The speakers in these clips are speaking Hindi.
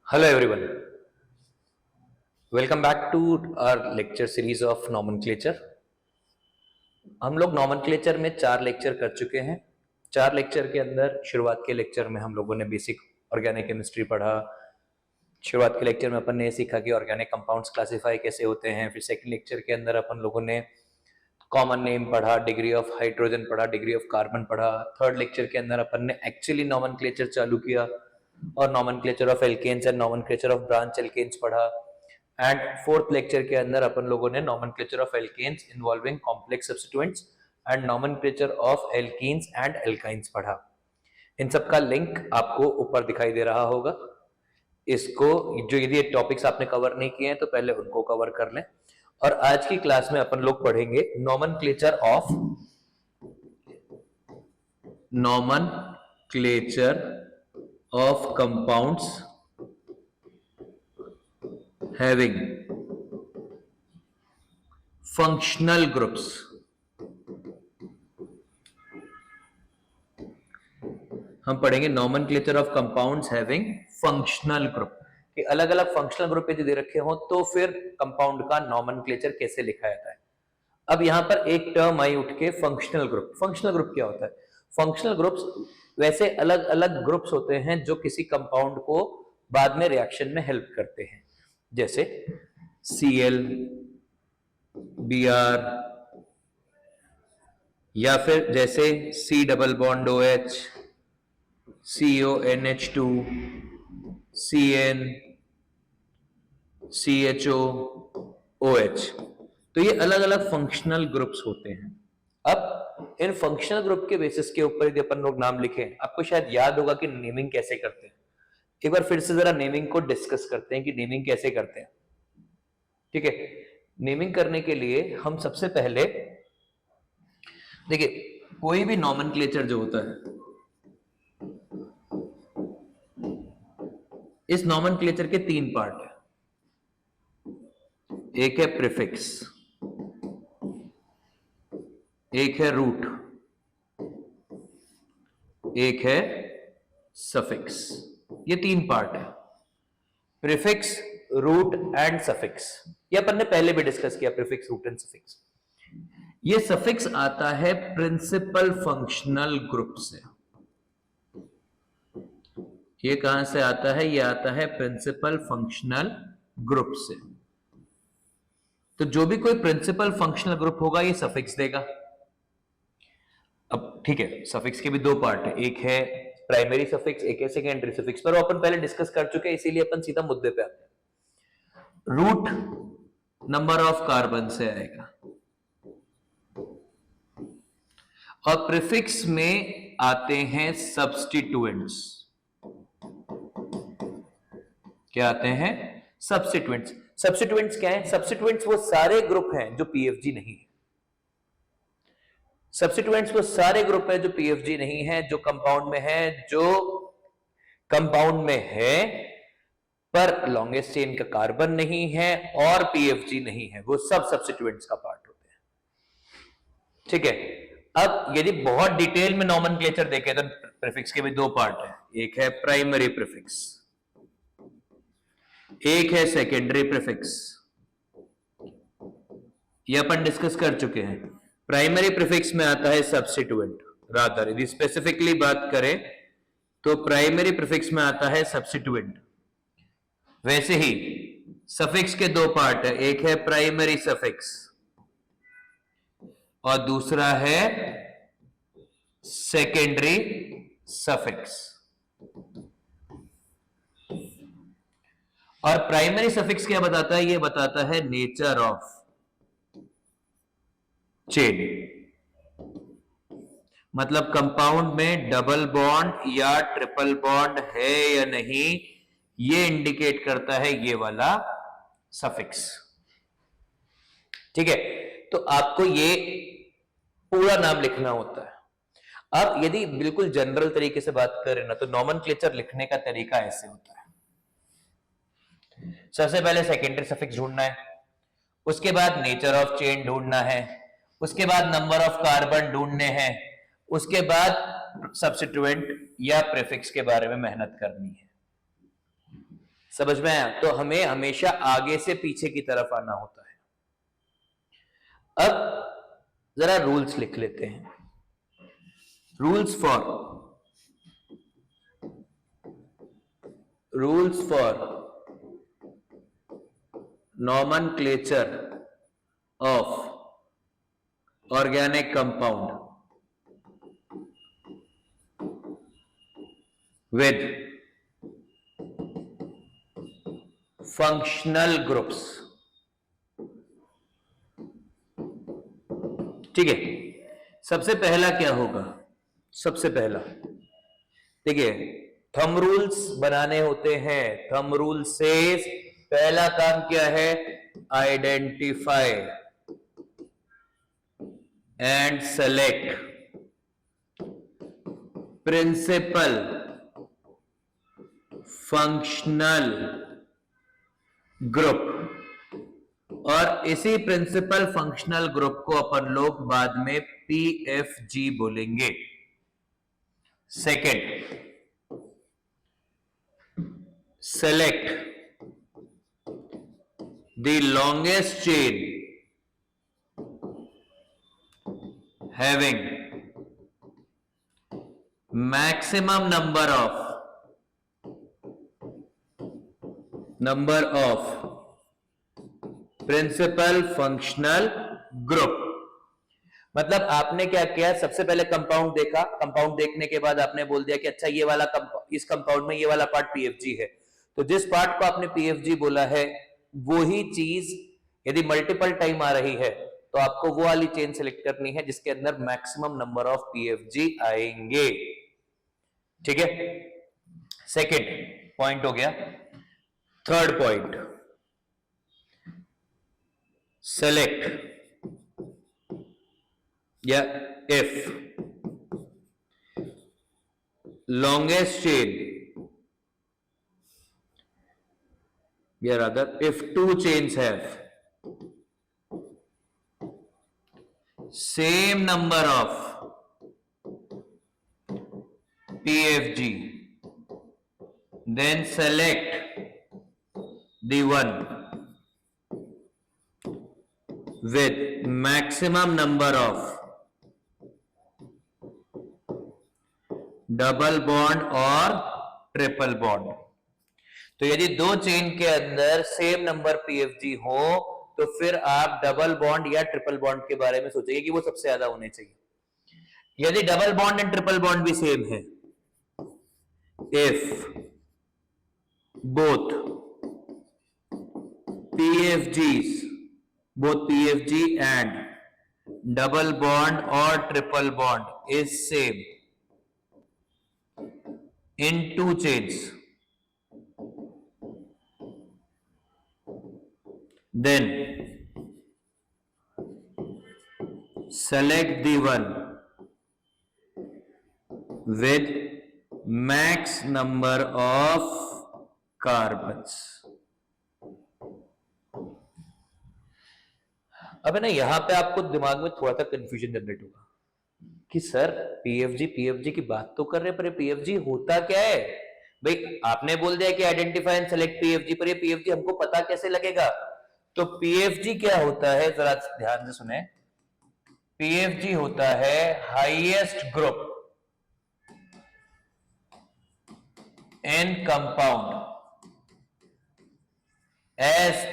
Hello everyone, welcome back to our lecture series of nomenclature. हम लोग nomenclature में 4 लेक्चर कर चुके हैं। 4 लेक्चर के अंदर शुरुआत के लेक्चर में हम लोगों ने बेसिक ऑर्गेनिक केमिस्ट्री पढ़ा। शुरुआत के लेक्चर में अपन ने सीखा कि ऑर्गेनिक कंपाउंड्स क्लासिफाई कैसे होते हैं। फिर सेकंड लेक्चर के अंदर अपन लोगों ने कॉमन नेम पढ़ा, डिग्री ऑफ हाइड्रोजन पढ़ा, डिग्री ऑफ कार्बन पढ़ा। थर्ड लेक्चर के अंदर अपन ने एक्चुअली नोमेनक्लेचर चालू किया और nomenclature of alkanes and nomenclature of branch alkanes पढ़ा। एंड फोर्थ लेक्चर के अंदर अपन लोगों ने nomenclature of alkanes involving complex substituents and nomenclature of alkenes and alkynes पढ़ा। इन सब का लिंक आपको ऊपर दिखाई दे रहा होगा। इसको जो यदि टॉपिक्स आपने कवर नहीं किए हैं तो पहले उनको कवर कर लें। और आज की क्लास में अपन लोग पढ़ेंगे nomenclature of compounds having functional groups. हम पढ़ेंगे nomenclature of compounds having functional group कि अलग अलग फंक्शनल ग्रुप यदि दे रखे हो तो फिर कंपाउंड का नोमेनक्लेचर कैसे लिखा जाता है। अब यहां पर एक टर्म आई उठ के फंक्शनल ग्रुप। फंक्शनल ग्रुप क्या होता है? फंक्शनल ग्रुप्स वैसे अलग अलग ग्रुप्स होते हैं जो किसी कंपाउंड को बाद में रिएक्शन में हेल्प करते हैं, जैसे Cl, Br या फिर जैसे C double bond OH, CONH2, CN, CHO, OH। तो ये अलग अलग फंक्शनल ग्रुप्स होते हैं। अब इन फंक्शनल ग्रुप के बेसिस के ऊपर यदि अपन लोग नाम लिखें, आपको शायद याद होगा कि नेमिंग कैसे करते हैं। एक बार फिर से जरा नेमिंग को डिस्कस करते हैं कि नेमिंग कैसे करते हैं। ठीक है, नेमिंग करने के लिए हम सबसे पहले देखिए, कोई भी नोमेनक्लेचर जो होता है, इस नोमेनक्लेचर के 3 पार्ट है। एक है प्रीफिक्स, एक है रूट, एक है सफिक्स। ये 3 पार्ट है, प्रीफिक्स, रूट एंड सफिक्स। ये अपन ने पहले भी डिस्कस किया, प्रीफिक्स, रूट एंड सफिक्स। ये सफिक्स आता है प्रिंसिपल फंक्शनल ग्रुप से। ये कहां से आता है? ये आता है प्रिंसिपल फंक्शनल ग्रुप से। तो जो भी कोई प्रिंसिपल फंक्शनल ग्रुप होगा ये सफिक्स देगा। अब ठीक है, सफिक्स के भी 2 पार्ट है, एक है प्राइमरी सफिक्स, एक है सेकेंडरी सफिक्स, पर अपन पहले डिस्कस कर चुके हैं, इसीलिए अपन सीधा मुद्दे पे आते हैं। रूट नंबर ऑफ कार्बन से आएगा और प्रीफिक्स में आते हैं सब्स्टिट्यूएंट्स। क्या आते हैं? सब्स्टिट्यूएंट्स। सब्स्टिट्यूएंट्स क्या है? सब्स्टिट्यूएंट्स वो सारे ग्रुप हैं जो पीएफजी नहीं है। सब्स्टिट्यूएंट्स वो सारे ग्रुप है जो पीएफजी नहीं है, जो कंपाउंड में है, जो कंपाउंड में है पर लॉन्गेस्ट चेन का कार्बन नहीं है और पीएफजी नहीं है, वो सब सब्स्टिट्यूएंट्स का पार्ट होते हैं। ठीक है, अब यदि बहुत डिटेल में नोमेनक्लेचर देखें तो प्रीफिक्स के भी 2 पार्ट है, एक है प्राइमरी प्रीफिक्स, एक है सेकेंडरी प्रीफिक्स। ये अपन डिस्कस कर चुके हैं। प्राइमरी प्रीफिक्स में आता है सब्स्टिट्यूएंट, रादर यदि स्पेसिफिकली बात करें तो प्राइमरी प्रीफिक्स में आता है सब्स्टिट्यूएंट। वैसे ही सफिक्स के 2 पार्ट है, एक है प्राइमरी सफिक्स और दूसरा है सेकेंडरी सफिक्स। और प्राइमरी सफिक्स क्या बताता है? ये बताता है नेचर ऑफ चेन, मतलब कंपाउंड में डबल बॉन्ड या ट्रिपल बॉन्ड है या नहीं, ये इंडिकेट करता है ये वाला सफिक्स। ठीक है, तो आपको ये पूरा नाम लिखना होता है। अब यदि बिल्कुल जनरल तरीके से बात करें ना, तो नोमेनक्लेचर लिखने का तरीका ऐसे होता है। सबसे पहले सेकेंडरी सफिक्स ढूंढना है, उसके बाद नेचर ऑफ चेन ढूंढना है, उसके बाद नंबर ऑफ कार्बन ढूंढने हैं, उसके बाद सब्स्टिट्यूएंट या प्रीफिक्स के बारे में मेहनत करनी है। समझ में आया? तो हमें हमेशा आगे से पीछे की तरफ आना होता है। अब जरा रूल्स लिख लेते हैं। Rules for nomenclature of organic compound with functional groups। ठीक है, सबसे पहला क्या होगा? सबसे पहला देखिए, थंब रूल्स बनाने होते हैं। थंब रूल से पहला काम क्या है? Identify and select principal functional group, और इसी प्रिंसिपल फंक्शनल ग्रुप को अपन लोग बाद में पीएफजी बोलेंगे। Second, select the longest chain having maximum number of principal functional group। मतलब आपने क्या किया? सबसे पहले कंपाउंड देखा, कंपाउंड देखने के बाद आपने बोल दिया कि अच्छा ये वाला इस कंपाउंड में ये वाला पार्ट पीएफजी है। तो जिस पार्ट को आपने पीएफजी बोला है वो ही चीज यदि मल्टीपल टाइम आ रही है तो आपको वो वाली चेन सेलेक्ट करनी है जिसके अंदर मैक्सिमम नंबर ऑफ पीएफजी आएंगे। ठीक है, सेकेंड पॉइंट हो गया। थर्ड पॉइंट, सेलेक्ट या if longest chain, या rather if two chains have same number of PFG, then select the one with maximum number of double bond और ट्रिपल बॉन्ड। तो यदि दो चेन के अंदर सेम नंबर पीएफजी हो तो फिर आप डबल बॉन्ड या ट्रिपल बॉन्ड के बारे में सोचेंगे कि वो सबसे ज्यादा होने चाहिए। यदि double bond and triple bond भी सेम है, if both PFG and double bond और triple bond is same in two chains, then select the one with max number of carbons। अब है ना, यहां पे आपको दिमाग में थोड़ा सा कंफ्यूजन जनरेट होगा कि सर पीएफजी की बात तो कर रहे हैं पर पीएफजी होता क्या है? भाई आपने बोल दिया कि आइडेंटिफाई एंड सेलेक्ट पीएफजी, पर ये पीएफजी हमको पता कैसे लगेगा? तो पीएफजी क्या होता है, जरा ध्यान से सुने। पीएफजी होता है highest group in compound as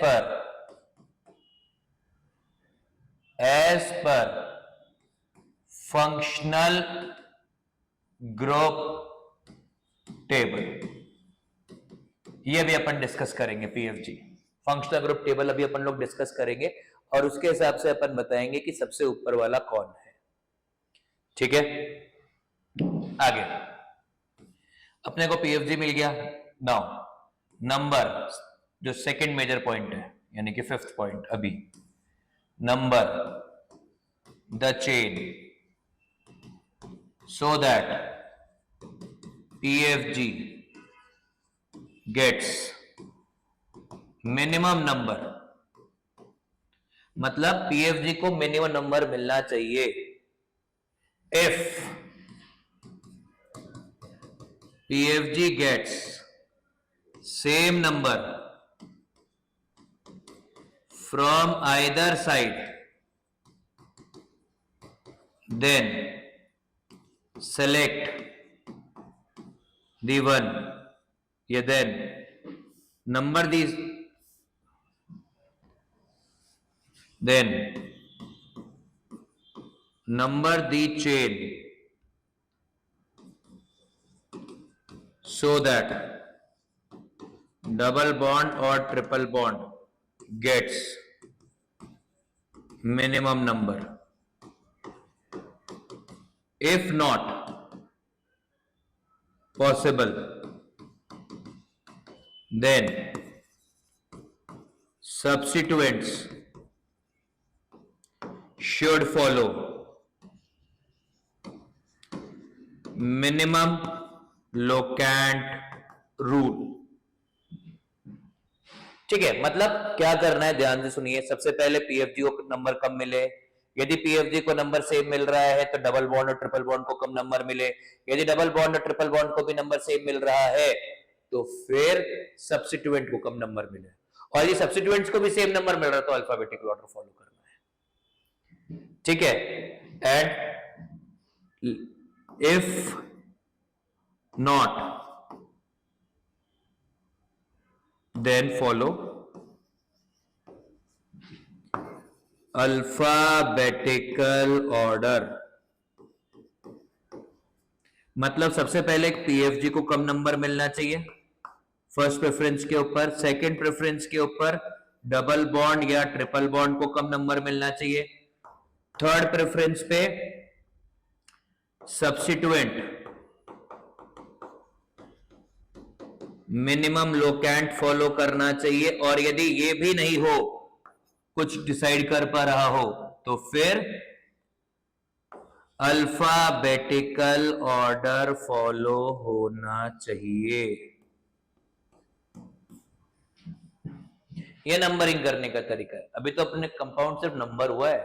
per functional group table. ये भी अपन डिस्कस करेंगे। पीएफजी फंक्शनल ग्रुप टेबल अभी अपन लोग डिस्कस करेंगे और उसके हिसाब से अपन बताएंगे कि सबसे ऊपर वाला कौन है। ठीक है, आगे अपने को पीएफजी मिल गया। नाउ नंबर, जो सेकंड मेजर पॉइंट है यानी कि फिफ्थ पॉइंट, अभी number the chain so that PFG gets minimum number, मतलब PFG को मिनिमम नंबर मिलना चाहिए। if PFG gets same number from either side, then select the one, yeah, then number these, then number the chain so that double bond or triple bond gets minimum number. If not possible, then substituents should follow minimum locant rule. ठीक है, मतलब क्या करना है ध्यान से सुनिए। सबसे पहले पीएफजी को नंबर कम मिले, यदि पीएफजी को नंबर सेम मिल रहा है तो डबल बॉन्ड और ट्रिपल बॉन्ड को कम नंबर मिले, यदि डबल बॉन्ड और ट्रिपल बॉन्ड को भी नंबर सेम मिल रहा है तो फिर सब्स्टिट्यूएंट को कम नंबर मिले, और यदि सब्स्टिट्यूएंट्स को भी सेम नंबर मिल रहा है तो अल्फाबेटिकल ऑर्डर फॉलो करना है। ठीक है, and if not then follow alphabetical order। मतलब सबसे पहले पीएफजी को कम नंबर मिलना चाहिए फर्स्ट प्रेफरेंस के ऊपर, सेकंड प्रेफरेंस के ऊपर डबल बॉन्ड या ट्रिपल बॉन्ड को कम नंबर मिलना चाहिए, थर्ड प्रेफरेंस पे सब्स्टिट्यूएंट मिनिमम लोकेंट फॉलो करना चाहिए, और यदि ये भी नहीं हो, कुछ डिसाइड कर पा रहा हो, तो फिर अल्फाबेटिकल ऑर्डर फॉलो होना चाहिए। ये नंबरिंग करने का तरीका है। अभी तो अपने कंपाउंड सिर्फ नंबर हुआ है,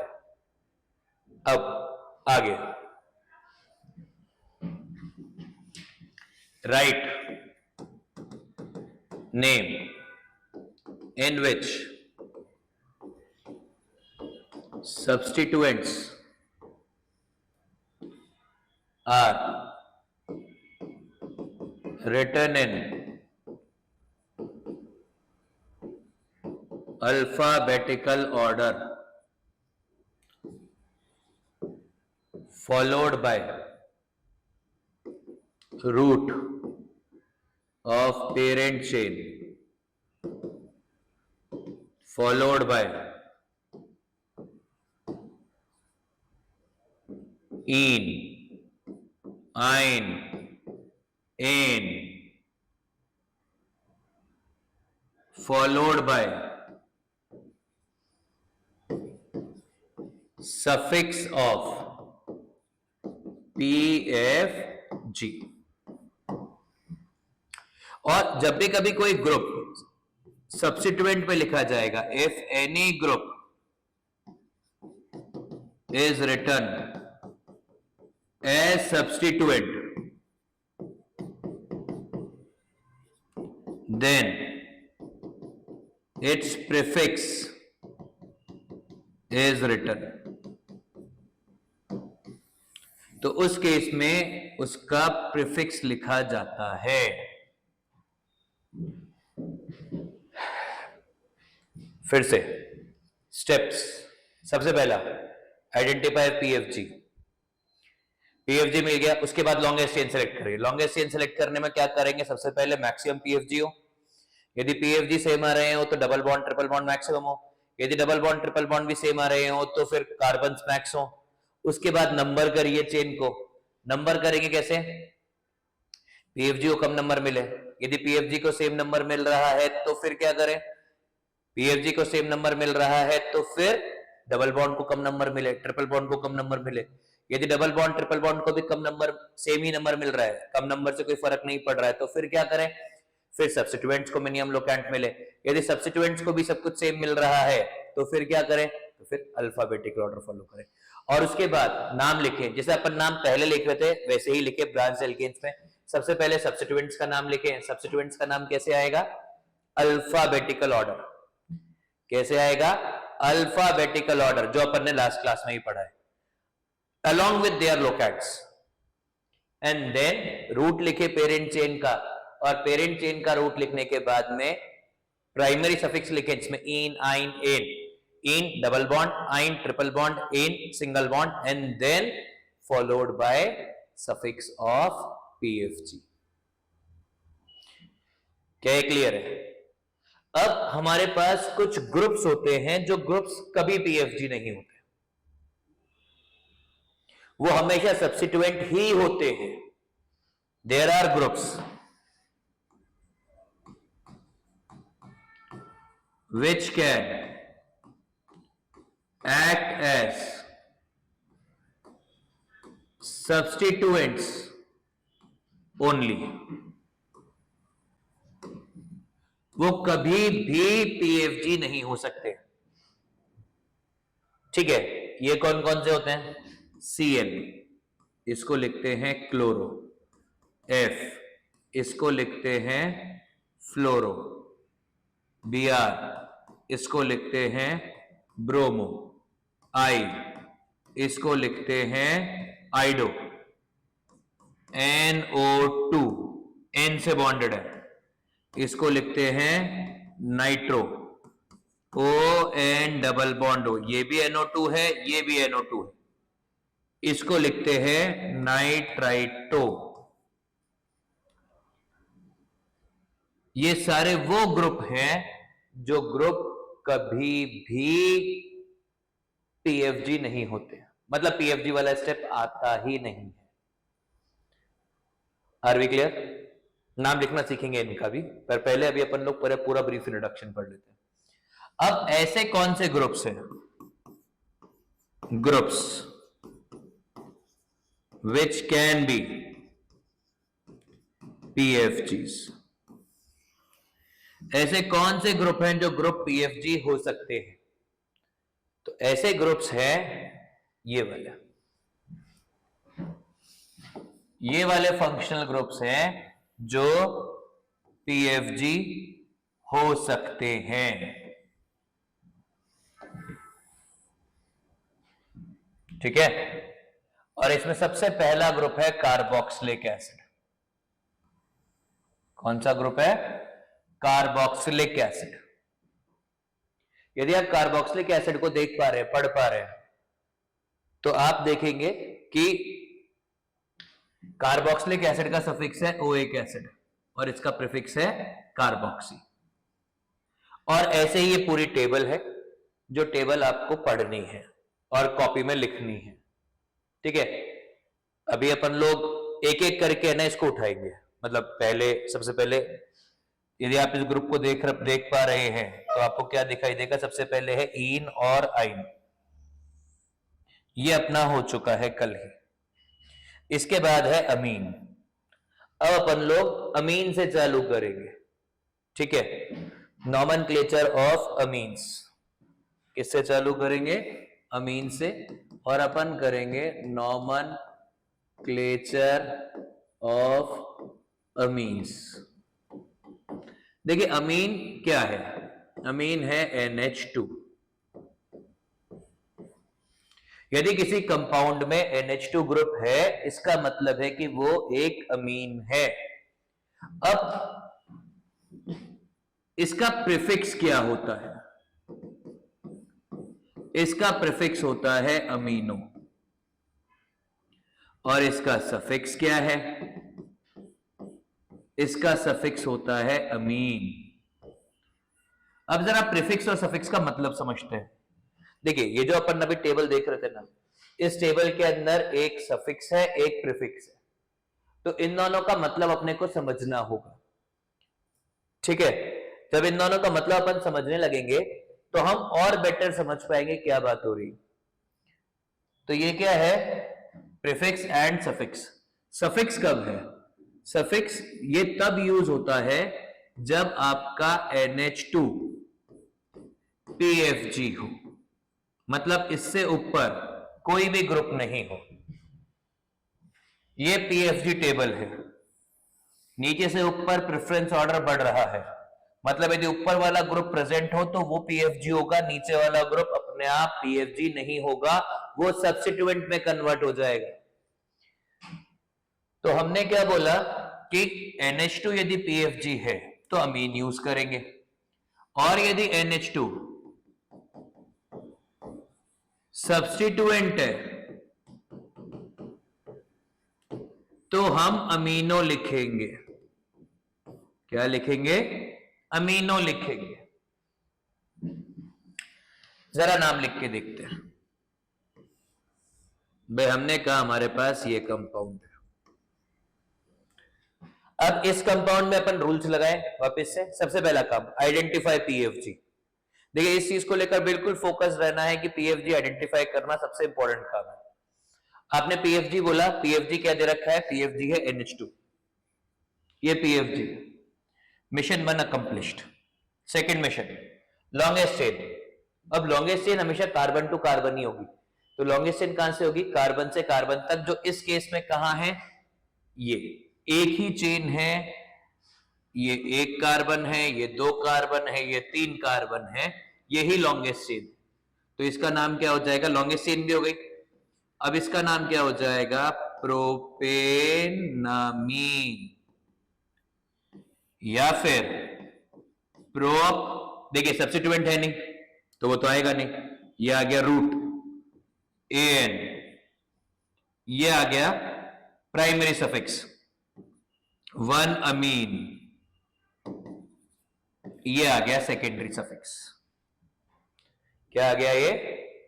अब आगे right name in which substituents are written in alphabetical order followed by root of parent chain followed by in, ein, in followed by suffix of PFG। और जब भी कभी कोई ग्रुप सब्स्टिट्यूएंट पे लिखा जाएगा, if any group is written as substituent then its prefix is written. तो उस केस में उसका प्रीफिक्स लिखा जाता है। फिर से स्टेप्स, सबसे पहला आइडेंटिफाई पीएफजी, पीएफजी मिल गया, उसके बाद लॉन्गेस्ट चेन सेलेक्ट करिए। लॉन्गेस्ट चेन सेलेक्ट करने में क्या करेंगे, सबसे पहले मैक्सिमम पीएफजी हो, यदि पीएफजी सेम आ रहे हो तो double bond triple bond maximum हो, यदि डबल बॉन्ड ट्रिपल बॉन्ड भी सेम आ रहे हो तो फिर कार्बन मैक्स हो। उसके बाद नंबर करिए चेन को, नंबर करेंगे कैसे, पीएफजी को कम नंबर मिले, यदि पीएफजी को सेम नंबर मिल रहा है तो फिर क्या करें, पीएफजी को सेम नंबर मिल रहा है तो फिर डबल बॉन्ड को कम नंबर मिले, ट्रिपल बॉन्ड को कम नंबर मिले, यदि डबल बॉन्ड ट्रिपल बॉन्ड को भी कम नंबर, सेम ही नंबर मिल रहा है, कम नंबर से कोई फर्क नहीं पड़ रहा है, तो फिर क्या करें, फिर सब्स्टिट्यूएंट्स को मिनिमम लोकेंट मिले, यदि सब्स्टिट्यूएंट्स को भी सब कुछ सेम मिल रहा है तो फिर क्या करें, तो फिर अल्फाबेटिकल ऑर्डर फॉलो करें। और उसके बाद नाम लिखें, जैसे अपन नाम पहले लिख रहे थे वैसे ही लिखे ब्रांच एल्केन्स में, सबसे पहले सब्स्टिट्यूएंट्स का नाम लिखें। सब्स्टिट्यूएंट्स का नाम कैसे आएगा? Alphabetical order. कैसे आएगा? अल्फाबेटिकल ऑर्डर, जो अपन ने लास्ट क्लास में ही पढ़ा है, along with their locats। And then root लिखे पेरेंट चेन का, और पेरेंट चेन का रूट लिखने के बाद में प्राइमरी सफिक्स लिखे, जिसमें ene, yne, ane. Ene double bond, yne triple bond, ane single bond, and then followed by suffix of PFG. क्या ये क्लियर है? अब हमारे पास कुछ ग्रुप्स होते हैं जो ग्रुप्स कभी पीएफजी नहीं होते, वो हमेशा सब्स्टिट्यूएंट ही होते हैं। There are groups which can act as substituents only। वो कभी भी पीएफजी नहीं हो सकते। ठीक है, ये कौन कौन से होते हैं? Cl, इसको लिखते हैं क्लोरो। F, इसको लिखते हैं फ्लोरो। Br, इसको लिखते हैं ब्रोमो। I, इसको लिखते हैं आइडो। NO2, N से बॉन्डेड है, इसको लिखते हैं नाइट्रो। ON डबल बॉन्ड हो, ये भी NO2 है, ये भी NO2 है, इसको लिखते हैं नाइट्राइटो। ये सारे वो ग्रुप हैं जो ग्रुप कभी भी पीएफजी नहीं होते, मतलब पीएफजी वाला स्टेप आता ही नहीं है। Are we clear? नाम लिखना सीखेंगे इनका भी, पर पहले अभी अपन लोग पूरा ब्रीफ इंट्रोडक्शन पढ़ लेते हैं। अब ऐसे कौन से ग्रुप्स हैं? Groups which can be PFGs. ऐसे कौन से ग्रुप हैं जो ग्रुप पीएफजी हो सकते हैं? तो ऐसे ग्रुप्स हैं ये वाले फंक्शनल ग्रुप्स हैं जो पीएफजी हो सकते हैं। ठीक है, और इसमें सबसे पहला ग्रुप है कार्बोक्सिलिक एसिड। कौन सा ग्रुप है? Carboxylic acid. यदि आप कार्बोक्सिलिक एसिड को देख पा रहे हैं, पढ़ पा रहे हैं, तो आप देखेंगे कि कार्बोक्सिलिक एसिड का सफिक्स है ओएक एसिड और इसका प्रीफिक्स है कार्बोक्सी। और ऐसे ही ये पूरी टेबल है, जो टेबल आपको पढ़नी है और कॉपी में लिखनी है। ठीक है, अभी अपन लोग एक एक करके ना इसको उठाएंगे। मतलब सबसे पहले यदि आप इस ग्रुप को देख पा रहे हैं तो आपको क्या दिखाई देगा? सबसे पहले है इन और आइन, ये अपना हो चुका है कल ही। इसके बाद है अमीन। अब अपन लोग अमीन से चालू करेंगे। ठीक है, नॉमेनक्लेचर ऑफ अमीन्स। किससे चालू करेंगे? अमीन से, और अपन करेंगे नॉमेनक्लेचर ऑफ अमीन्स। देखिए अमीन क्या है? अमीन है NH2। यदि किसी कंपाउंड में NH2 ग्रुप है, इसका मतलब है कि वो एक अमीन है। अब इसका प्रीफिक्स क्या होता है? इसका प्रीफिक्स होता है अमीनो, और इसका सफिक्स क्या है? इसका सफिक्स होता है अमीन। अब जरा प्रीफिक्स और सफिक्स का मतलब समझते हैं। देखिए, ये जो अपन अभी टेबल देख रहे थे ना, इस टेबल के अंदर एक सफिक्स है, एक प्रीफिक्स है, तो इन दोनों का मतलब अपने को समझना होगा। ठीक है, जब इन दोनों का मतलब अपन समझने लगेंगे तो हम और बेटर समझ पाएंगे क्या बात हो रही। तो ये क्या है? Prefix and suffix. सफिक्स कब है? सफिक्स ये तब यूज होता है जब आपका NH2 PFG हो, मतलब इससे ऊपर कोई भी ग्रुप नहीं हो। ये PFG टेबल है। नीचे से ऊपर प्रेफरेंस ऑर्डर बढ़ रहा है, मतलब यदि ऊपर वाला ग्रुप प्रेजेंट हो तो वो पीएफजी होगा, नीचे वाला ग्रुप अपने आप पीएफजी नहीं होगा, वो सब्स्टिट्यूएंट में कन्वर्ट हो जाएगा। तो हमने क्या बोला कि NH2 यदि पीएफजी है तो अमीन यूज करेंगे, और यदि NH2 सब्स्टिट्यूएंट है तो हम अमीनो लिखेंगे। क्या लिखेंगे? अमीनो लिखेंगे। जरा नाम लिख के देखते हैं। भाई हमने कहा हमारे पास ये कंपाउंड है। अब इस कंपाउंड में अपन रूल्स लगाए वापस से। सबसे पहला काम, आइडेंटिफाई पीएफजी। देखिए इस चीज को लेकर बिल्कुल फोकस रहना है कि पीएफजी आइडेंटिफाई करना सबसे इंपॉर्टेंट काम है। आपने पीएफजी बोला, पीएफजी क्या दे रखा है? पीएफजी है NH2, ये PFG. Mission 1 accomplished. Second mission, longest chain. अब लॉन्गेस्ट चेन हमेशा कार्बन टू कार्बन ही होगी, तो लॉन्गेस्ट चेन कहां से होगी? कार्बन से कार्बन तक, जो इस केस में कहां है? ये एक ही चेन है, ये एक कार्बन है, ये 2 कार्बन है, ये 3 कार्बन है, यही लॉन्गेस्ट चेन। तो इसका नाम क्या हो जाएगा? लॉन्गेस्ट चेन भी हो गई। अब इसका नाम क्या हो जाएगा? प्रोपेनामीन, या फिर प्रोप। देखिए सब्स्टिट्यूएंट है नहीं तो वो तो आएगा नहीं, ये आ गया रूट AN, ये आ गया प्राइमरी सफिक्स 1 अमीन, ये आ गया सेकेंडरी सफिक्स। क्या आ गया? ये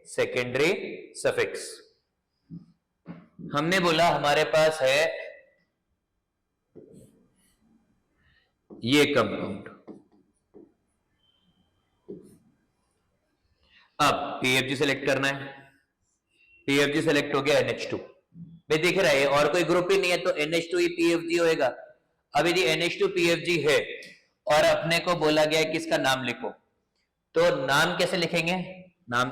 सेकेंडरी सफिक्स। हमने बोला हमारे पास है ये कंपाउंड। अब पीएफजी सेलेक्ट करना है। पीएफजी सेलेक्ट हो गया, NH2 भाई दिख रहा है और कोई ग्रुप ही नहीं है तो NH2 ही पीएफजी होएगा। अब यदि NH2 पीएफजी है और अपने को बोला गया है कि इसका नाम लिखो, तो नाम कैसे लिखेंगे? नाम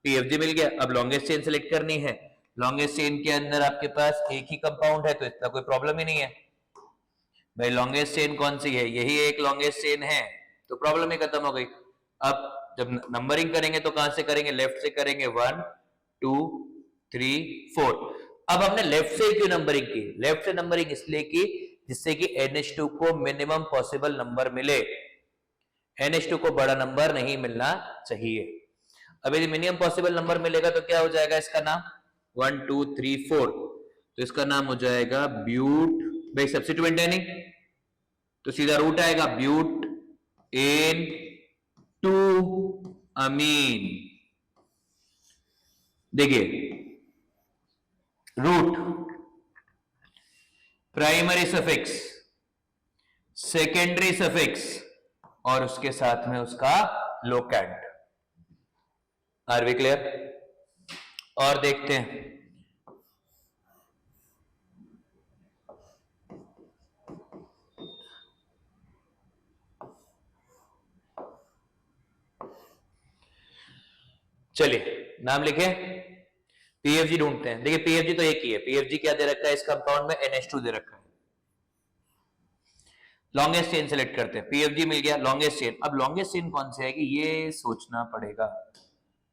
पीएफजी मिल गया, अब लॉन्गेस्ट चेन सेलेक्ट करनी है। लॉन्गेस्ट चेन के अंदर आपके पास एक ही कंपाउंड है तो इसका कोई प्रॉब्लम ही नहीं है। भाई लॉन्गेस्ट चेन कौन सी है? यही एक लॉन्गेस्ट चेन है, तो प्रॉब्लम ही खत्म हो गई। अब जब नंबरिंग करेंगे तो कहां से करेंगे? लेफ्ट से करेंगे, 1 2 3 4। अब हमने लेफ्ट से क्यों नंबरिंग की? लेफ्ट से नंबरिंग इसलिए की जिससे कि NH2 को मिनिमम पॉसिबल नंबर मिले। NH2 को बड़ा नंबर नहीं मिलना चाहिए। अब यदि मिनिमम पॉसिबल नंबर मिलेगा तो क्या हो जाएगा इसका नाम? 1 2 3 4, तो इसका नाम हो जाएगा ब्यूट। भाई सब्स्टिट्यूएंट है नहीं तो सीधा रूट आएगा, ब्यूट एन 2 अमीन। देखिए root, primary suffix, secondary suffix और उसके साथ में उसका लोकेंट। Are we clear? और देखते हैं चलिए नाम लिखे, पीएफजी ढूंढते हैं। देखिए पीएफजी तो एक ही है। पीएफजी क्या दे रखा है इस कंपाउंड में? NH2 दे रखा है। लॉन्गेस्ट चेन सेलेक्ट करते हैं, पीएफजी मिल गया, लॉन्गेस्ट चेन। अब लॉन्गेस्ट चेन कौन सी आएगी ये सोचना पड़ेगा।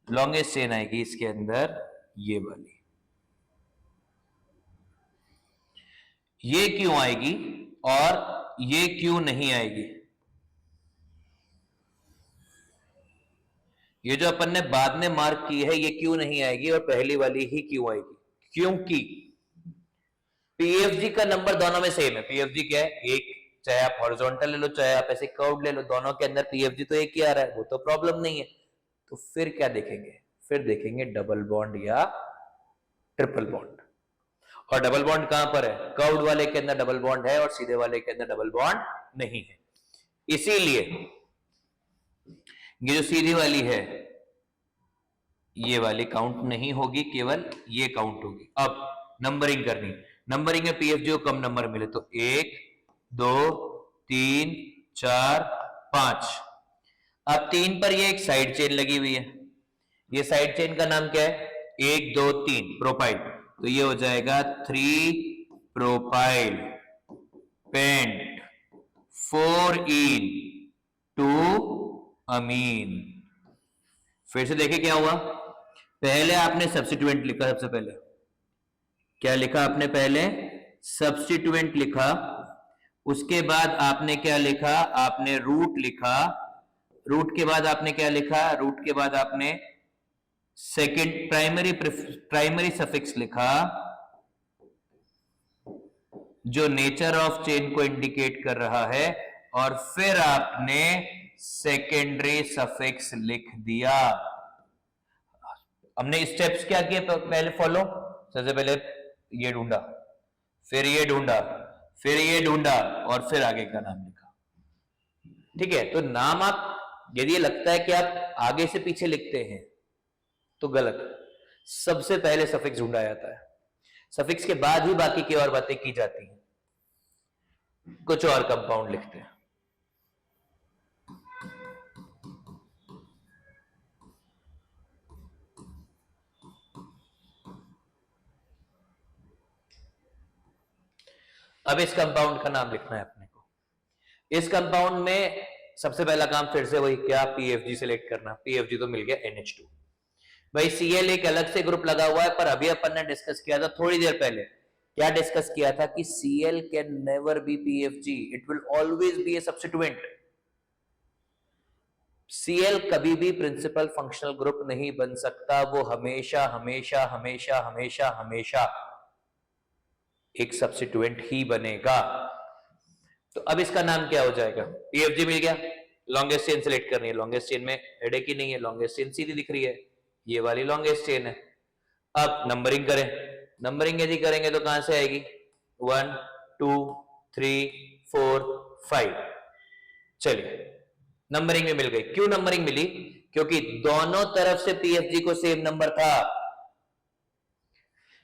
लॉन्गेस्ट चेन आएगी इसके अंदर ये वाली। ये क्यों आएगी और ये क्यों नहीं आएगी? ये जो अपन ने बाद में मार्क की है ये क्यों नहीं आएगी और पहली वाली ही क्यों आएगी? क्योंकि पीएफजी का नंबर दोनों में सेम है। पीएफजी क्या है? एक, चाहे आप हॉरिजॉन्टल ले लो चाहे आप ऐसे कर्व ले लो, दोनों के अंदर पीएफजी तो एक ही आ रहा है, वो तो प्रॉब्लम नहीं है। तो फिर क्या देखेंगे? फिर देखेंगे डबल बॉन्ड या ट्रिपल बॉन्ड। और डबल बॉन्ड कहां पर है? कर्व्ड वाले के अंदर डबल बॉन्ड है और सीधे वाले के अंदर डबल बॉन्ड नहीं है। इसीलिए ये जो सीधी वाली है ये वाली काउंट नहीं होगी, केवल ये काउंट होगी। अब नंबरिंग करनी, नंबरिंग में पीएफजी को कम नंबर मिले तो 1 2 3 4 5। अब 3 पर ये एक साइड चेन लगी हुई है, ये साइड चेन का नाम क्या है? 1 2 3 प्रोपाइल, तो ये हो जाएगा 3 प्रोपाइल पेंट। 4इन टू अमीन। फिर से देखिए क्या हुआ, पहले आपने सब्स्टिट्यूएंट लिखा, सबसे पहले क्या लिखा आपने, पहले सब्स्टिट्यूएंट लिखा, उसके बाद आपने क्या लिखा, आपने रूट लिखा, रूट के बाद आपने क्या लिखा, रूट के बाद आपने सेकंड प्राइमरी सफिक्स लिखा जो नेचर ऑफ चेन को इंडिकेट कर रहा है, और फिर आपने सेकेंडरी सफिक्स लिख दिया। हमने स्टेप्स क्या किए पहले फॉलो, सबसे पहले ये ढूंढा, फिर ये ढूंढा, फिर ये ढूंढा, और फिर आगे का नाम लिखा। ठीक है, तो नाम आप यदि लगता है कि आप आगे से पीछे लिखते हैं तो गलत, सबसे पहले सफिक्स ढूंढा जाता है, सफिक्स के बाद ही बाकी की और बातें की जाती हैं। कुछ और कंपाउंड लिखते हैं। अब इस कंपाउंड का नाम लिखना है अपने को। इस कंपाउंड में सबसे पहला काम फिर से वही, क्या, पीएफजी सिलेक्ट करना। पीएफजी तो मिल गया NH2। भाई Cl एक अलग से ग्रुप लगा हुआ है, पर अभी अपन ने डिस्कस किया था थोड़ी देर पहले, क्या डिस्कस किया था कि Cl can never be PFG, it will always be A substituent. Cl कभी भी प्रिंसिपल फंक्शनल ग्रुप नहीं बन सकता, वो हमेशा हमेशा हमेशा हमेशा हमेशा एक सब्स्टिट्यूएंट ही बनेगा। तो अब इसका नाम क्या हो जाएगा, पीएफजी मिल गया, लॉन्गेस्ट चेन सिलेक्ट करनी है, लॉन्गेस्ट चेन में हेडेक ही नहीं है, लॉन्गेस्ट चेन सीधी दिख रही है, ये वाली लॉन्गेस्ट चेन है। अब नंबरिंग करें, नंबरिंग यदि करेंगे तो कहां से आएगी, 1 2 3 4 5। चलिए नंबरिंग में मिल गई। क्यों नंबरिंग मिली, क्योंकि दोनों तरफ से पीएफजी को सेम नंबर था,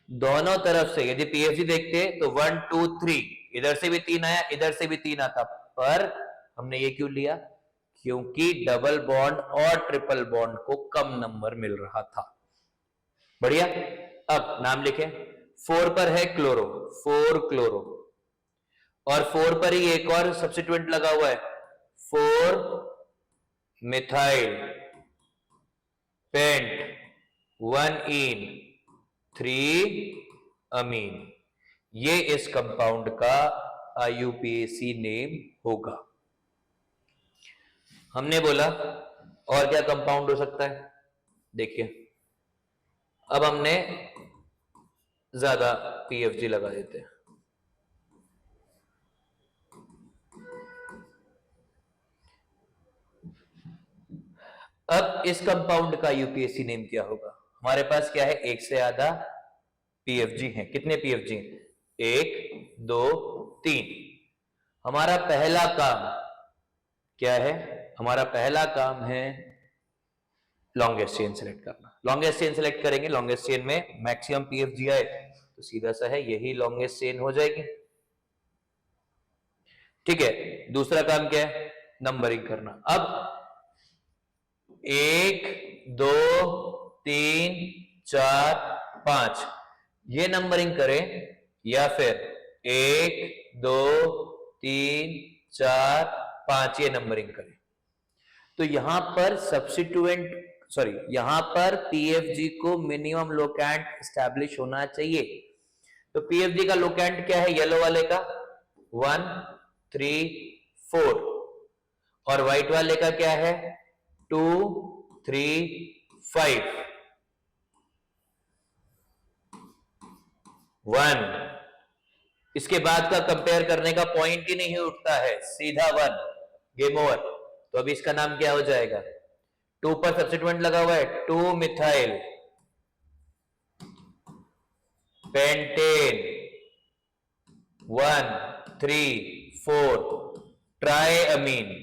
दोनों तरफ से। यदि पीएफजी देखते तो 1 2 3, इधर से भी 3 आया, इधर से भी 3 आता, पर हमने ये क्यों लिया, क्योंकि डबल बॉन्ड और ट्रिपल बॉन्ड को कम नंबर मिल रहा था। बढ़िया। अब नाम लिखें, 4 पर है क्लोरो, 4 क्लोरो, और 4 पर ही एक और सब्स्टिट्यूएंट लगा हुआ है, 4 मिथाइल पेंट 1 इन 3 अमीन। ये इस कंपाउंड का IUPAC नेम होगा। हमने बोला और क्या कंपाउंड हो सकता है, देखिए अब हमने ज्यादा पीएफजी लगा देते हैं। अब इस कंपाउंड का यूपीएससी नेम क्या होगा, हमारे पास क्या है, एक से ज्यादा पीएफजी है। कितने पीएफजी, 1 2 3। हमारा पहला काम क्या है, हमारा पहला काम है लॉन्गेस्ट चेन सेलेक्ट करना। लॉन्गेस्ट चेन सेलेक्ट करेंगे, लॉन्गेस्ट चेन में मैक्सिमम पीएफजी आए तो सीधा सा है यही लॉन्गेस्ट चेन हो जाएगी। ठीक है, दूसरा काम क्या है, नंबरिंग करना। अब 1 2 3 4 5 ये नंबरिंग करें, या फिर 1 2 3 4 5 ये नंबरिंग करें। तो यहां पर सब्स्टिट्यूएंट, सॉरी, यहां पर पीएफजी को मिनिमम लोकेंट एस्टैब्लिश होना चाहिए। तो पीएफजी का लोकेंट क्या है, येलो वाले का 1 3 4, और व्हाइट वाले का क्या है 2 3 5 1। इसके बाद का कंपेयर करने का पॉइंट ही नहीं उठता है, सीधा 1, गेम ओवर। तो अभी इसका नाम क्या हो जाएगा, 2 पर सब्स्टिट्यूएंट लगा हुआ है, 2 मिथाइल पेंटेन 1 3 4 ट्राई अमीन।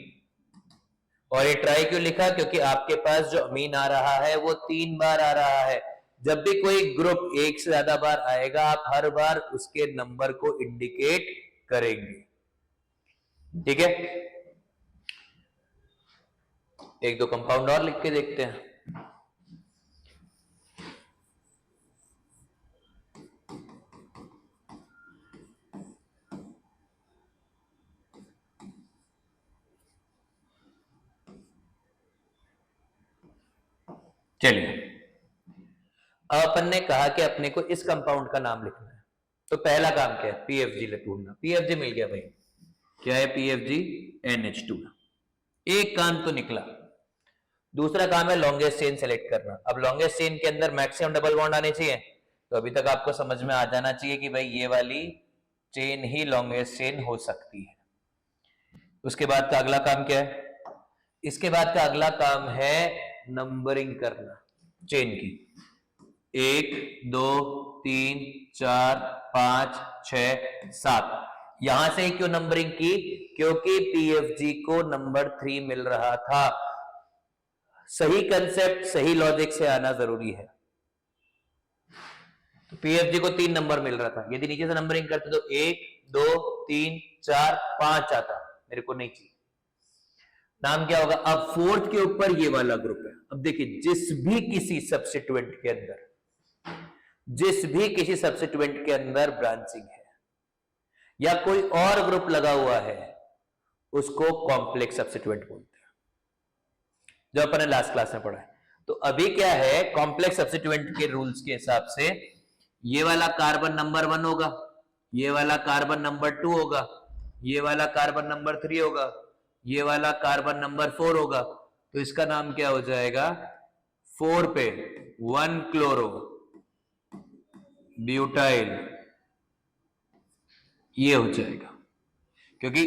और ये ट्राई क्यों लिखा, क्योंकि आपके पास जो अमीन आ रहा है वो 3 बार आ रहा है। जब भी कोई ग्रुप एक से ज्यादा बार आएगा, आप हर बार उसके नंबर को इंडिकेट करेंगे। ठीक है, एक दो कंपाउंड और लिख के देखते हैं। चलिए, अब अपन ने कहा कि अपने को इस कंपाउंड का नाम लिखना है, तो पहला काम क्या है, पीएफजी ढूंढना। पीएफजी मिल गया भाई, क्या है पीएफजी, NH2। एक काम तो निकला। दूसरा काम है लॉन्गेस्ट चेन सेलेक्ट करना। अब लॉन्गेस्ट चेन के अंदर मैक्सिमम डबल बॉन्ड आने चाहिए, तो अभी तक आपको समझ में आ जाना चाहिए कि भाई ये वाली चेन ही लॉन्गेस्ट चेन हो सकती है। उसके बाद का अगला काम क्या है, इसके बाद का अगला काम है नंबरिंग करना चेन की। 1 2 3 4 5 6 7। यहां से क्यों नंबरिंग की, क्योंकि पीएफजी को नंबर 3 मिल रहा था। सही कंसेप्ट सही लॉजिक से आना जरूरी है। तो पीएफजी को 3 नंबर मिल रहा था, यदि नीचे से नंबरिंग करते तो 1 2 3 4 5 आता, मेरे को नहीं चाहिए। नाम क्या होगा, अब फोर्थ के ऊपर ये वाला ग्रुप है। अब देखिए, जिस भी किसी सब्स्टिट्यूएंट के अंदर ब्रांचिंग है या कोई और ग्रुप लगा हुआ है, उसको कॉम्प्लेक्स सब्स्टिट्यूएंट बोलते हैं, जो अपन ने लास्ट क्लास में पढ़ा है। तो अभी क्या है, कॉम्प्लेक्स सब्स्टिट्यूएंट के रूल्स के हिसाब से ये वाला कार्बन नंबर 1 होगा, ये वाला कार्बन नंबर 2 होगा, ये वाला कार्बन नंबर 3 होगा, ये वाला कार्बन नंबर 4 होगा। तो इसका नाम क्या हो जाएगा, 4 पे 1 क्लोरो ब्यूटाइल, ये हो जाएगा, क्योंकि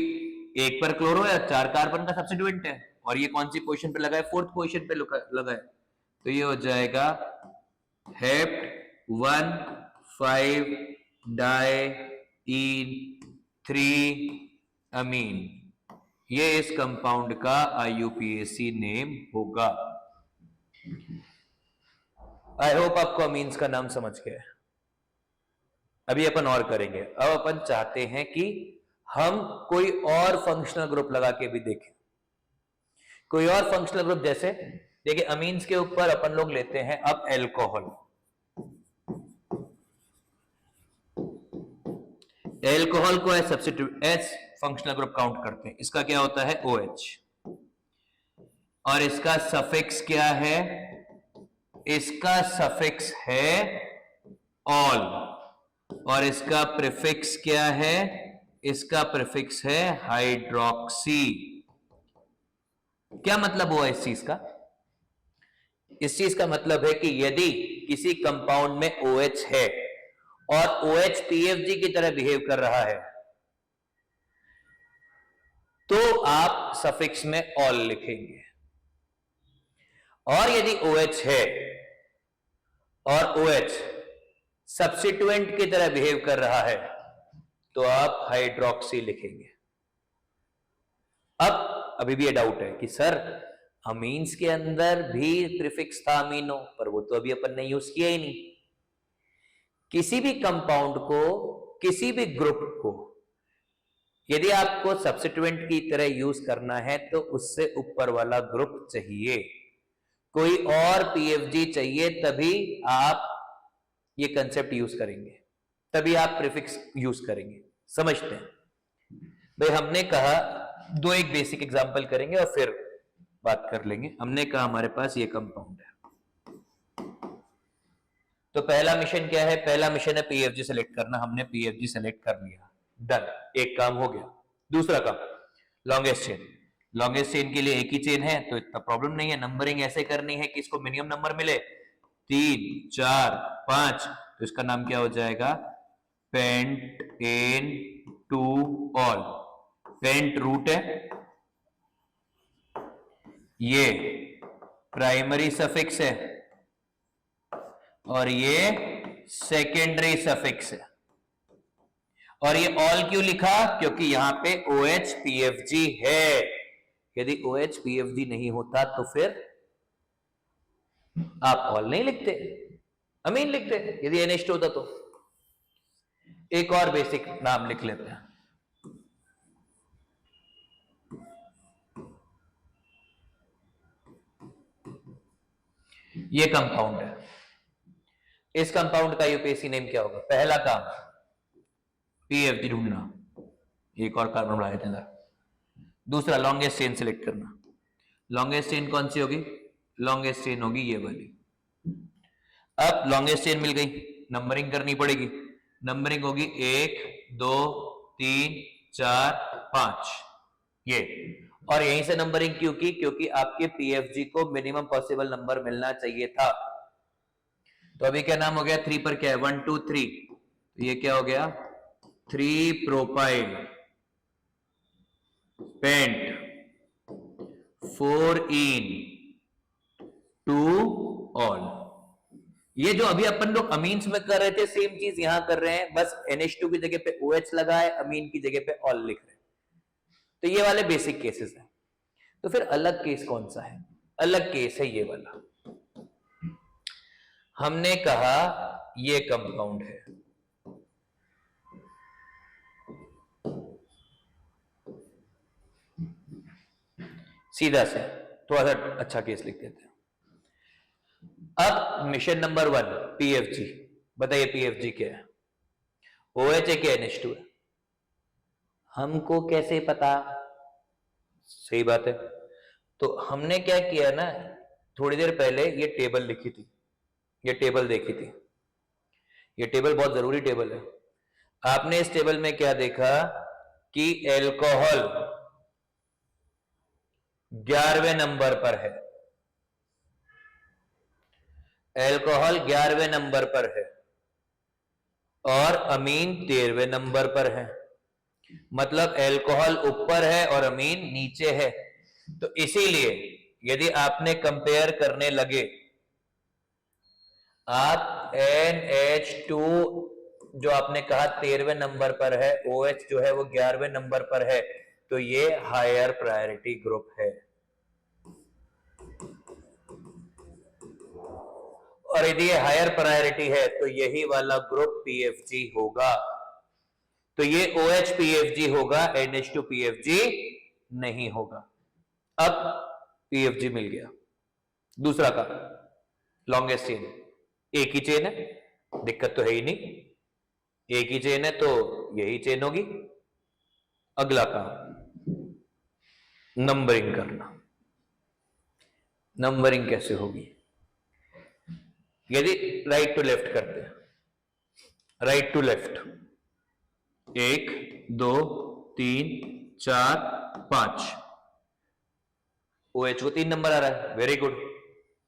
1 पर क्लोरो है, 4 कार्बन का सब्स्टिट्यूएंट है, और ये कौन सी पोजीशन पे लगा है, 4th पोजीशन पे लगा है। तो ये हो जाएगा हेप्ट 1 5 डाई इन 3 अमीन। ये इस कंपाउंड का IUPAC नेम होगा। आई होप आपको अमीन्स का नाम समझ गए। अभी अपन और करेंगे। अब अपन चाहते हैं कि हम कोई और फंक्शनल ग्रुप लगा के भी देखें। कोई और फंक्शनल ग्रुप, जैसे देखिए अमीन्स के ऊपर अपन लोग लेते हैं अब एल्कोहल। एल्कोहल को as substitute as functional group count करते हैं। इसका क्या होता है, OH, और इसका सफिक्स क्या है, इसका सफिक्स है ऑल, और इसका प्रीफिक्स क्या है, इसका प्रीफिक्स है हाइड्रोक्सी। क्या मतलब हुआ इस चीज का, इस चीज का मतलब है कि यदि किसी कंपाउंड में OH है और OH PFG की तरह बिहेव कर रहा है, तो आप सफिक्स में ऑल लिखेंगे। और यदि OH है और OH सब्स्टिट्यूएंट की तरह बिहेव कर रहा है, तो आप हाइड्रोक्सी लिखेंगे। अब अभी भी ये डाउट है कि सर अमीन्स के अंदर भी प्रीफिक्स था अमीनो, पर वो तो अभी अपन ने यूज किया ही नहीं। किसी भी कंपाउंड को, किसी भी ग्रुप को यदि आपको सब्स्टिट्यूएंट की तरह यूज करना है, तो उससे ऊपर वाला ग्रुप चाहिए, कोई और पीएफजी चाहिए, तभी आप ये कंसेप्ट यूज करेंगे, तभी आप प्रीफिक्स यूज करेंगे। समझते हैं भाई, हमने कहा दो एक बेसिक एग्जांपल करेंगे और फिर बात कर लेंगे। हमने कहा हमारे पास ये कंपाउंड है, तो पहला मिशन क्या है, पहला मिशन है पीएफजी सेलेक्ट करना। हमने पीएफजी सेलेक्ट कर लिया, डन, एक काम हो गया। दूसरा काम लॉन्गेस्ट चेन। लॉन्गेस्ट चेन के लिए एक ही चेन है तो इतना प्रॉब्लम नहीं है। नंबरिंग ऐसे करनी है कि इसको मिनिमम नंबर मिले, 3 4 5, तो इसका नाम क्या हो जाएगा, pentane two ol. Pent root है, ये प्राइमरी सफिक्स है और ये सेकेंडरी सफिक्स है। और ये ऑल क्यों लिखा, क्योंकि यहां पे OH PFG है। यदि OH PFG नहीं होता तो फिर आप ऑल नहीं लिखते, अमीन लिखते। यदि NH2 होता तो। एक और बेसिक नाम लिख लेते हैं, ये कंपाउंड है। इस कंपाउंड का यूपीएससी नेम क्या होगा, पहला काम पीएफजी ढूंढना, एक और कार्बन बढ़ा देते हैं। दूसरा लॉन्गेस्ट चेन सिलेक्ट करना। लॉन्गेस्ट चेन कौन सी होगी, लॉन्गेस्ट चेन होगी ये वाली, अब लॉन्गेस्ट चेन मिल गई, नंबरिंग करनी पड़ेगी। नंबरिंग होगी 1 2 3 4 5 ये। और यहीं से नंबरिंग क्यों की? क्योंकि आपके पीएफजी को मिनिमम पॉसिबल नंबर मिलना चाहिए था। तो अभी क्या नाम हो गया? 3 पर क्या है? 1 2 3, तो ये क्या हो गया? 3 प्रोपाइल पेंट 4 इन 2 ऑल। ये जो अभी अपन लोग अमीन्स में कर रहे थे, सेम चीज यहां कर रहे हैं, बस NH2 की जगह पे OH लगा है, अमीन की जगह पे ऑल लिख रहे हैं। तो ये वाले बेसिक केसेस हैं। तो फिर अलग केस कौन सा है? अलग केस है ये वाला। हमने कहा ये कंपाउंड है, सीधा से थोड़ा सा अच्छा केस लिख देते हैं। अब मिशन नंबर 1 पीएफजी। बताइए पीएफजी क्या है? OH है कि NH2 है? हमको कैसे पता? सही बात है। तो हमने क्या किया ना, थोड़ी देर पहले ये टेबल लिखी थी, ये टेबल देखी थी। ये टेबल बहुत जरूरी टेबल है। आपने इस टेबल में क्या देखा कि एल्कोहल 11वें नंबर पर है, एल्कोहल 11वें नंबर पर है और अमीन 13वें नंबर पर है। मतलब एल्कोहल ऊपर है और अमीन नीचे है। तो इसीलिए यदि आपने कंपेयर करने लगे, आप NH2 जो आपने कहा 13वें नंबर पर है, OH जो है वो 11वें नंबर पर है, तो ये हायर प्रायोरिटी ग्रुप है। और यदि ये हायर प्रायोरिटी है तो यही वाला ग्रुप PFG होगा। तो ये OH PFG होगा, NH2 PFG नहीं होगा। अब PFG मिल गया। दूसरा का लॉन्गेस्ट चेन, एक ही चेन है, दिक्कत तो है ही नहीं, एक ही चेन है तो यही चेन होगी। अगला काम नंबरिंग करना। नंबरिंग कैसे होगी? यदि राइट टू लेफ्ट करते हैं, राइट टू लेफ्ट, 1 2 3 4 5, OH को 3 नंबर आ रहा है, वेरी गुड।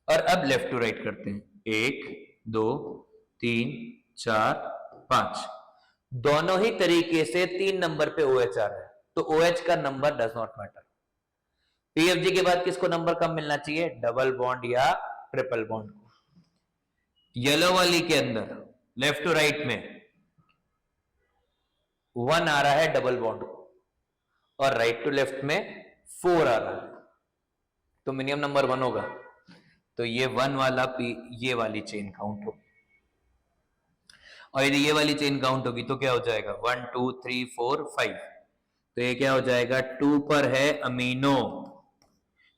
और अब लेफ्ट टू राइट करते हैं, 1 2 3 4 5, दोनों ही तरीके से 3 नंबर पे OH आ रहा है, तो OH का number does not matter. PFG के बाद किसको नंबर कम मिलना चाहिए? डबल बॉन्ड या ट्रिपल बॉन्ड को। येलो वाली के अंदर लेफ्ट टू राइट में 1 आ रहा है डबल बॉन्ड को और राइट टू लेफ्ट में 4 आ रहा है, तो मिनिमम नंबर 1 होगा। तो ये 1 वाला ये वाली चेन काउंट होगी। और यदि ये वाली चेन काउंट होगी तो क्या हो जाएगा? 1 2 3 4 5, तो ये क्या हो जाएगा? 2 पर है अमीनो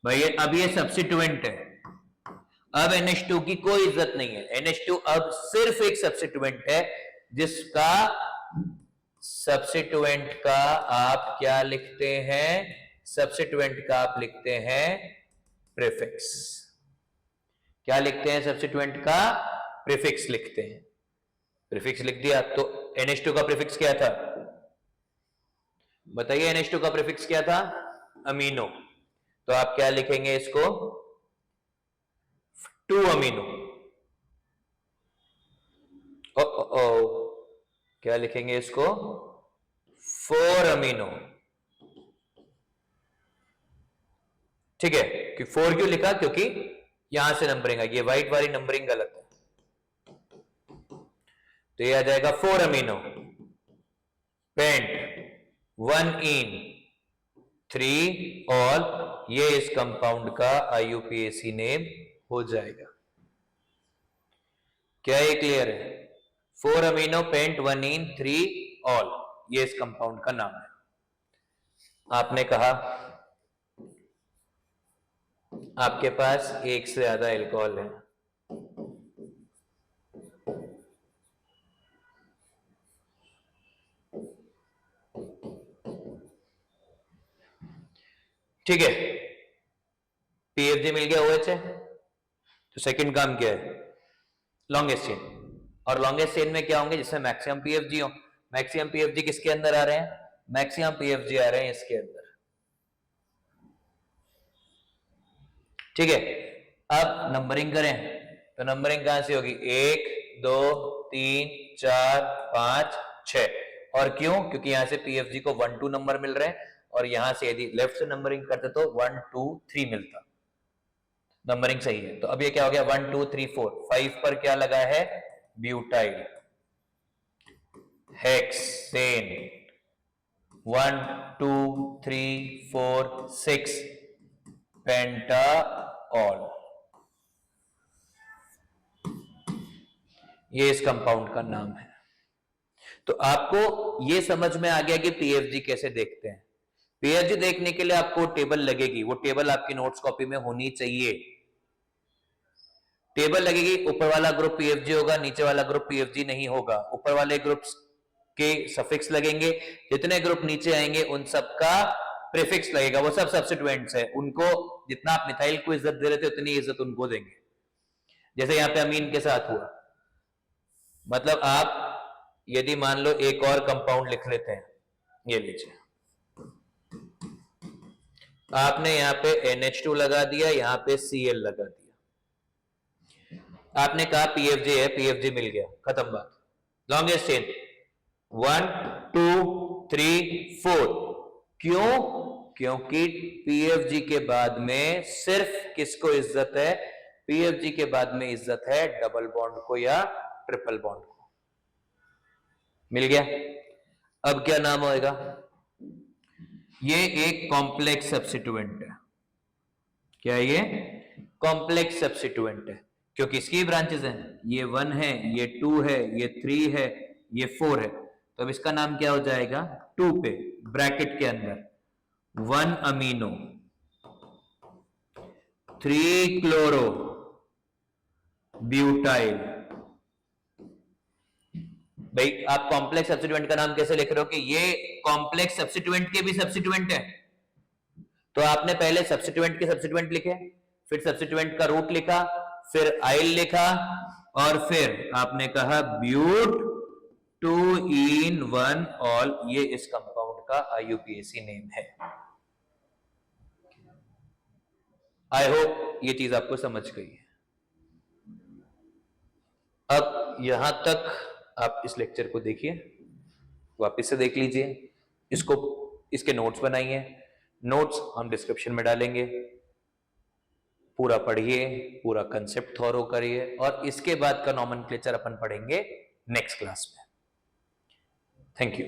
भाई, अब ये सब्स्टिट्यूएंट है। अब NH2 की कोई इज्जत नहीं है। NH2 अब सिर्फ एक सब्स्टिट्यूएंट है, जिसका सब्स्टिट्यूएंट का आप क्या लिखते हैं? सब्स्टिट्यूएंट का आप लिखते हैं प्रीफिक्स। क्या लिखते हैं? सब्स्टिट्यूएंट का प्रीफिक्स लिखते हैं। प्रीफिक्स लिख दिया तो NH2 का प्रीफिक्स क्या था? बताइए NH2 का प्रीफिक्स क्या था? अमीनो। तो आप क्या लिखेंगे इसको? 2 अमीनो। क्या लिखेंगे इसको? 4 अमीनो। ठीक है, कि 4 क्यों लिखा? क्योंकि यहां से नंबरिंग आई, ये व्हाइट वाली नंबरिंग गलत है, तो ये आ जाएगा 4 अमीनो पेंट 1 इन 3 ऑल। ये इस कंपाउंड का IUPAC नेम हो जाएगा। क्या ये क्लियर है? 4 अमीनो पेंट 1 इन 3 ऑल, ये इस कंपाउंड का नाम है। आपने कहा आपके पास एक से ज्यादा एल्कोहल है, ठीक है, PFG मिल गया, OH है, तो सेकंड काम क्या है? लॉन्गेस्ट चेन, और लॉन्गेस्ट चेन में क्या होंगे, जिसमें मैक्सिमम पीएफजी हो। मैक्सिमम पीएफजी किसके अंदर आ रहे हैं, मैक्सिमम पीएफजी आ रहे हैं इसके अंदर। ठीक है, अब नंबरिंग करें तो नंबरिंग कहां से होगी, 1 2 3 4 5 6। और क्यों, क्योंकि यहां से पीएफजी को 1 2 नंबर मिल रहे हैं, और यहां से यदि लेफ्ट से नंबरिंग करते तो 1 2 3 मिलता। नंबरिंग सही है। तो अब ये क्या हो गया, 1 2 3 4, 5 पर क्या लगा है, ब्यूटाइल, हेक्सेन, 1 2 3 4 6, पेंटाऑल। ये इस कंपाउंड का नाम है। तो आपको ये समझ में आ गया कि पीएफजी कैसे देखते हैं। पीएफजी देखने के लिए आपको टेबल लगेगी, वो टेबल आपकी नोट्स कॉपी में होनी चाहिए। टेबल लगेगी, ऊपर वाला ग्रुप पीएफजी होगा, नीचे वाला ग्रुप पीएफजी नहीं होगा। ऊपर वाले ग्रुप्स के सफिक्स लगेंगे, जितने ग्रुप नीचे आएंगे उन सबका प्रीफिक्स लगेगा। वो सब सब्स्टिट्यूएंट्स है, उनको जितना आप मिथाइल को इज्जत दे रहे थे उतनी इज्जत उनको देंगे। जैसे यहां पे अमीन के साथ हुआ, मतलब आप यदि मान लो एक और कंपाउंड लिख लेते हैं, ये लीजिए, आपने यहां पे NH2 लगा दिया, यहां पे Cl लगा दिया, आपने कहा पीएफजी है, पीएफजी मिल गया, खत्म बात। लॉन्गेस्ट चेन 1 2 3 4, क्यों, क्योंकि पीएफजी के बाद में सिर्फ किसको इज्जत है, पीएफजी के बाद में इज्जत है डबल बॉन्ड को या ट्रिपल बॉन्ड को। मिल गया। अब क्या नाम होएगा, ये एक कॉम्प्लेक्स सब्स्टिट्यूएंट है। क्या ये कॉम्प्लेक्स सब्स्टिट्यूएंट है, क्योंकि इसकी ब्रांचेस हैं, ये 1 है, ये 2 है, ये 3 है, ये 4 है। तो अब इसका नाम क्या हो जाएगा, 2 पे ब्रैकेट के अंदर 1 अमीनो 3 क्लोरो ब्यूटाइल। भाई आप कॉम्प्लेक्स सब्स्टिट्यूएंट का नाम कैसे लिख रहे हो कि ये कॉम्प्लेक्स सब्स्टिट्यूएंट के भी सब्स्टिट्यूएंट है। तो आपने पहले सब्स्टिट्यूएंट के सब्स्टिट्यूएंट लिखे, फिर सब्स्टिट्यूएंट का रूट लिखा, फिर आइल लिखा, और फिर आपने कहा ब्यूट 2 in 1 ऑल। ये इस कंपाउंड का IUPAC नेम है। आई होप ये चीज आपको समझ गई है। अब यहां तक आप इस लेक्चर को देखिए, वापस से देख लीजिए, इसको, इसके नोट्स बनाइए, नोट्स हम डिस्क्रिप्शन में डालेंगे, पूरा पढ़िए, पूरा कंसेप्ट थॉरो करिए, और इसके बाद का नॉमेनक्लेचर अपन पढ़ेंगे नेक्स्ट क्लास में। Thank you.